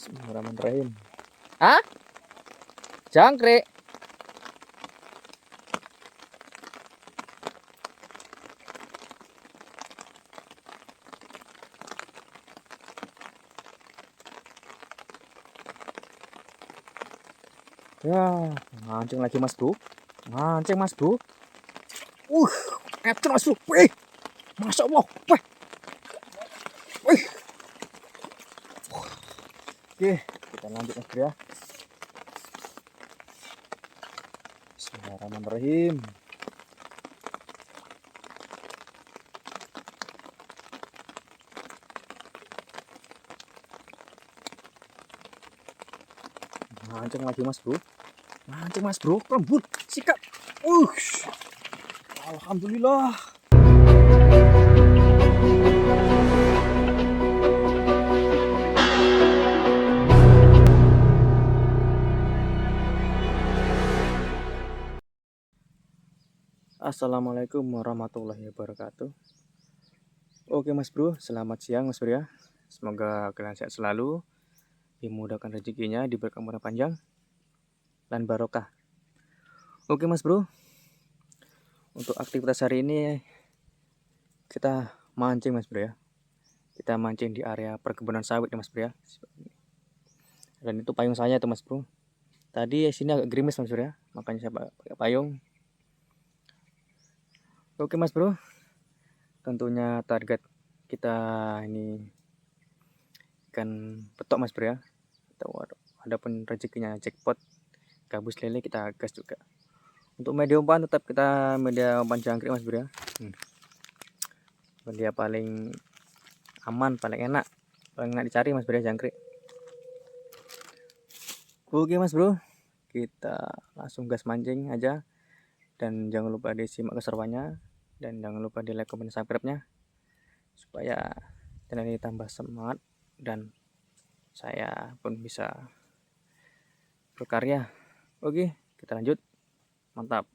Bismillahirrahmanirrahim. Hah? Jangkrik. Ya, mancing lagi Mas Bro. Mancing Mas Bro. Edan Mas Bro. Wih, Masya Allah. Wih. Wih. Oke, kita lanjut Mas Bro ya. Bismillahirrahmanirrahim. Mancing lagi Mas Bro. Mancing Mas Bro. Lembut. Sikat. Alhamdulillah. Assalamualaikum warahmatullahi wabarakatuh. Oke Mas Bro, selamat siang Mas Bro ya. Semoga kalian sehat selalu, dimudahkan rezekinya, diberi umur panjang dan barokah. Oke Mas Bro, untuk aktivitas hari ini kita mancing Mas Bro ya. Kita mancing di area perkebunan sawit ya Mas Bro ya. Dan itu payung saya tuh Mas Bro. Tadi sini agak gerimis Mas Bro ya, makanya saya pakai payung. Oke Mas Bro, tentunya target kita ini ikan petok Mas Bro ya. Adapun rezekinya jackpot, gabus lele, kita gas juga. Untuk media umpan tetap kita media umpan jangkrik Mas Bro ya. Media paling aman, paling enak dicari Mas Bro ya, jangkrik. Oke Mas Bro, kita langsung gas mancing aja. Dan jangan lupa disimak keseruannya, dan jangan lupa di like, komen, subscribe-nya supaya channel ini tambah semangat dan saya pun bisa berkarya. Oke, kita lanjut. Mantap.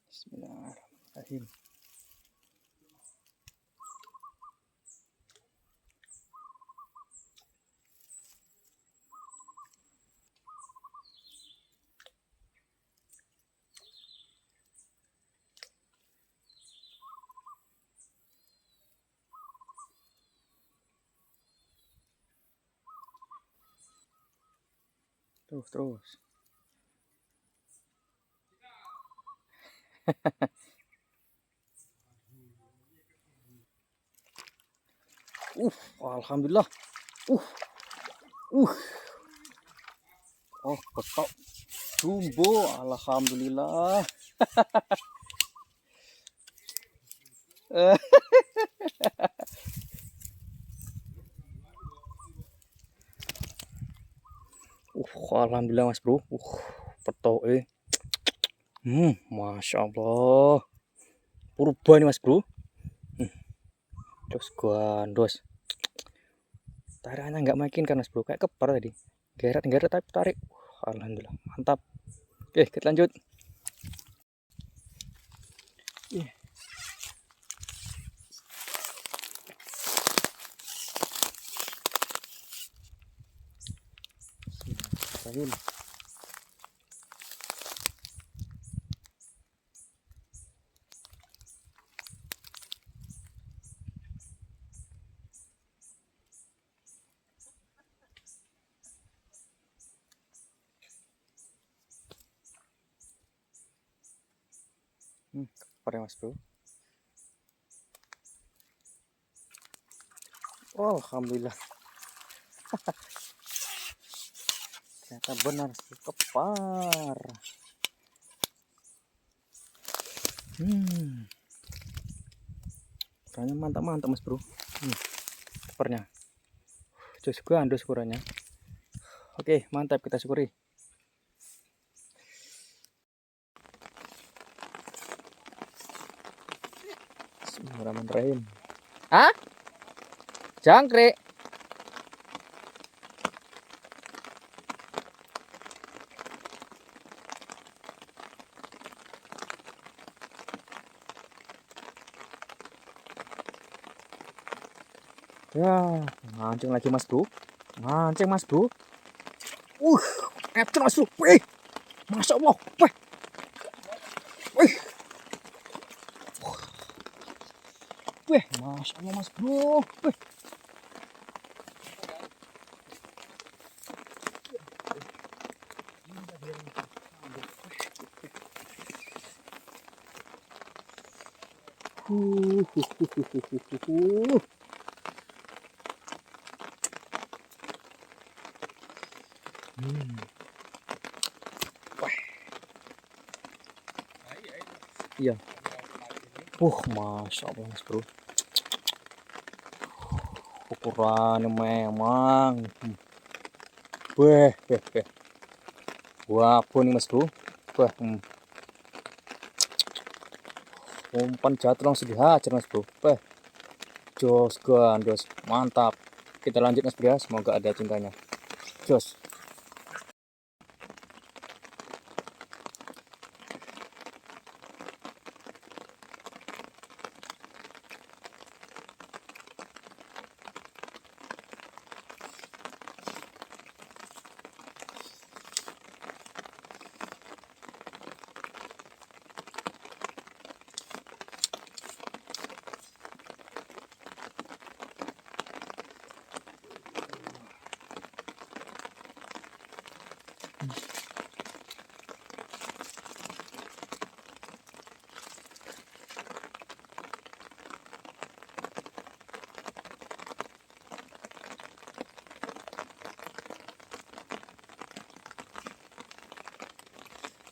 Bismillahirrahmanirrahim. Terus. Alhamdulillah. Oh, petok jumbo, alhamdulillah. Alhamdulillah Mas Bro. Petok Masya Allah. Purba nih Mas Bro. Terus gandos. Tarikannya nggak makin kan Mas Bro, kayak kepar tadi. Geret tapi tarik. Alhamdulillah, mantap. Oke, kita lanjut. Bismillahirrahmanirrahim. Kepar ya Mas Bro. Alhamdulillah. Ternyata benar kepar. Ukurannya mantap Mas Bro. Keparnya. Terus gandos ukurannya. Oke, mantap, kita syukuri. Bismillahirrahmanirrahim. Hah? Jangkrik. Ya, mancing lagi Mas Bro. Mancing Mas Bro. Uh, Ecer Mas Bro. Wih, Masya Allah. Wih, wih, wih, Masya Allah Mas Bro. Wih. Uh, uh, uh, uh, uh, uh. Wah, iya. Masya Allah Mas Bro. Ukurannya memang. Weh, weh, weh. Wah, apa nih Mas Bro? Wah, umpan jatuh langsung dihajar Mas Bro. Wah, jos gandos, mantap. Kita lanjut Mas Bro ya, semoga ada cintanya. Jos.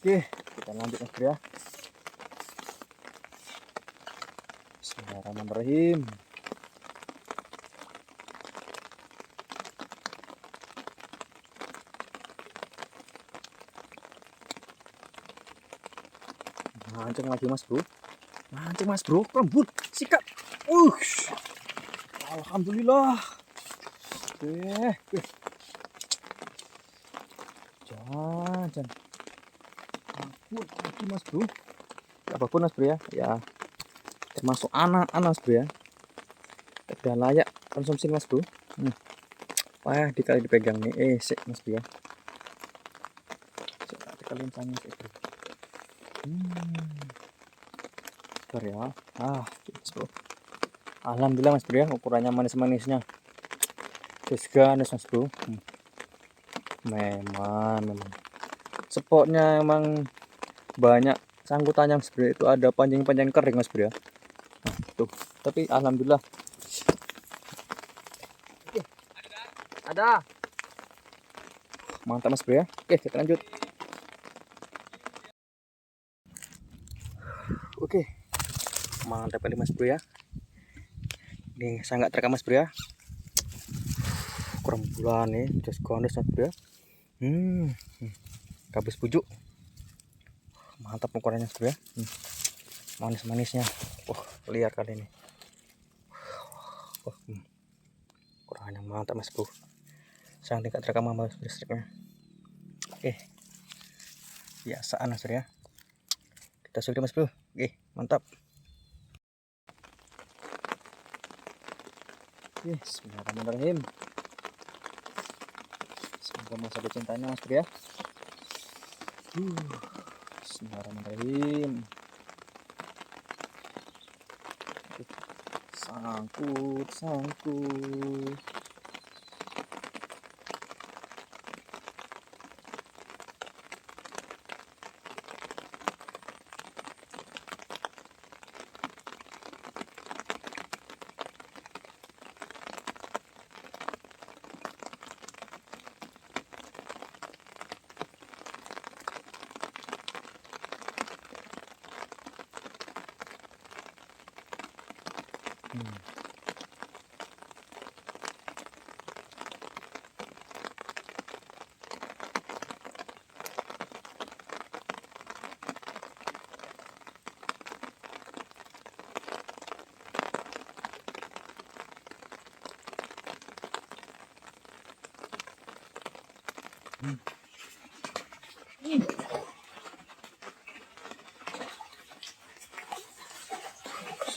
Oke, kita lanjut Mas Bro ya. Bismillahirrahmanirrahim. Mancing lagi Mas Bro. Mancing Mas Bro, rembut, sikat. Alhamdulillah. Jangan. Lagi Mas Bro. Apapun Mas Bro ya. Ya, termasuk anak-anak Mas Bro ya. Udah layak konsumsi Mas Bro. Wah, dikali dipegang nih. Sik Mas Bro ya. Coba kalian tanya sik Bro. Bentar ya. Mas Bro. Alhamdulillah Mas Bro ya, ukurannya manis-manisnya. Ganis Mas Bro. Memang. Spotnya emang banyak sangkutannya Mas Bro, itu ada panjang-panjang kering Mas Bro ya. Tuh, tapi alhamdulillah ada. Mantap Mas Bro ya. Oke, kita lanjut. Oke, mantap kali Mas Bro ya. Ini sangat terekam Mas Bro ya. Kurang bulan nih, just gondes Mas Bro ya. Gabus pujuk. Mantap ukurannya Mas Bro ya. Manis-manisnya. Liar kali ini. Ukurannya mantap Mas Bro. Sangat tingkat terekam Mas Bro listriknya. Oke. Biasaan Mas Bro ya. Kita sudah Mas Bro. Oke, mantap. Bismillahirrahmanirrahim. Semoga masih ada cintanya Mas Bro ya. Bismillahirrahmanirrahim. Sangkut.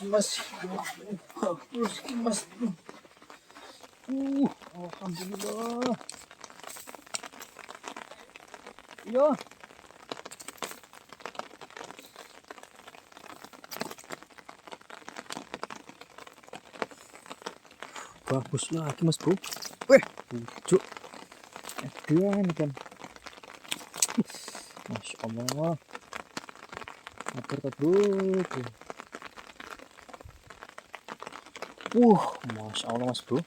Mas, Alhamdulillah. Iya. Bagus lagi mas bro. Weh, bujuk. Edan kan. Masya Allah. Atur ke bro. Masya Allah mas bro.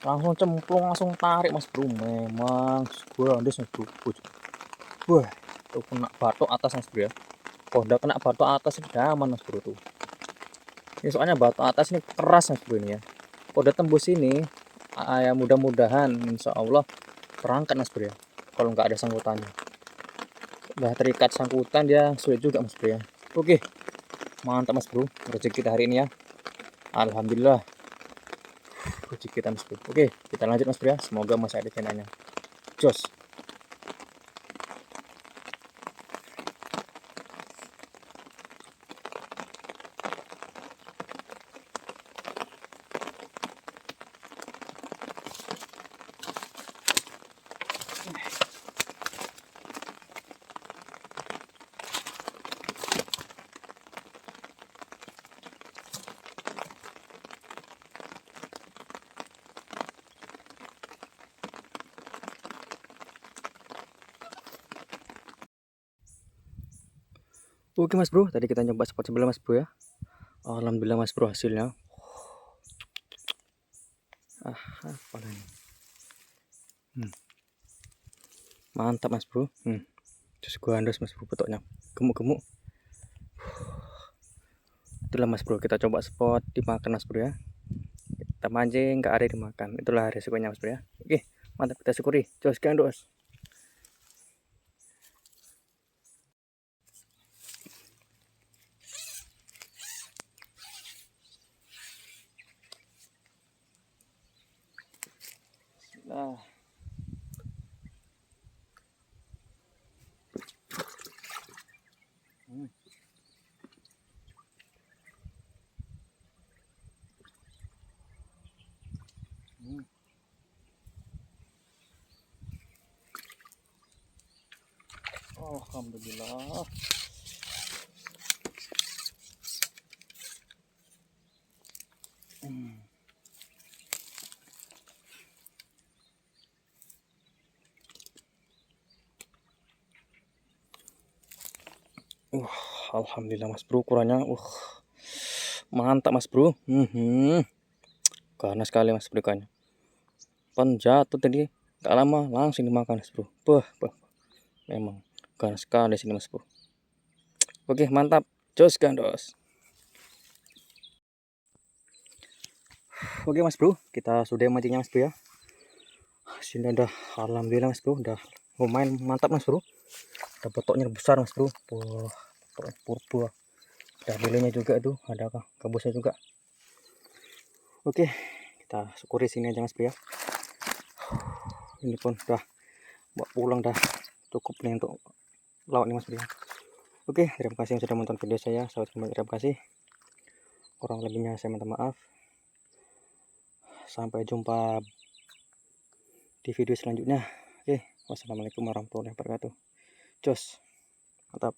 Langsung cemplung, langsung tarik mas bro. Memang grandes mas bro. Wah, tuh kena batok atas mas bro ya. Kalau udah kena batok atas ini aman mas bro tuh. Ini soalnya batok atas ini keras mas bro ini ya. Kalau udah tembus ini, ya mudah-mudahan insya Allah terangkat mas bro ya. Kalau nggak ada sangkutannya, udah terikat sangkutan dia sulit juga mas bro ya. Oke, mantap mas bro rezeki kita hari ini ya. Alhamdulillah rezeki kita mas bro. Oke, kita lanjut mas bro ya. Semoga masih ada channelnya. Jos. Oke mas bro, tadi kita nyoba spot sebelah mas bro ya. Alhamdulillah mas bro hasilnya. Apa ini? Mantap mas bro. Terus gua andos mas bro petoknya. Gemuk-gemuk. Itulah mas bro, kita coba spot dimakan mas bro ya. Kita mancing nggak ada dimakan. Itulah resikonya mas bro ya. Oke, mantap, kita syukuri. Jos gandos. Nah. Alhamdulillah. Alhamdulillah mas bro, ukurannya mantap mas bro. Karena sekali mas bro ikannya. Pan jatuh tadi, gak lama langsung dimakan mas bro. Memang karena sekali sini mas bro. Oke mantap, jos gandos. Oke mas bro, kita sudah mancingnya mas bro ya. Sini udah alhamdulillah mas bro, udah lumayan mantap mas bro. Ada potoknya besar mas bro. Purba. Ada lelenya juga tuh, ada gabusnya juga. Oke, kita syukuri sini aja mas bro ya. Ini pun udah bawa pulang, dah cukup nih untuk lauk nih mas bro ya. Oke, terima kasih yang sudah menonton video saya. Terima kasih. Kurang lebihnya saya minta maaf. Sampai jumpa di video selanjutnya. Oke, wassalamualaikum warahmatullahi wabarakatuh. Jos, mantap.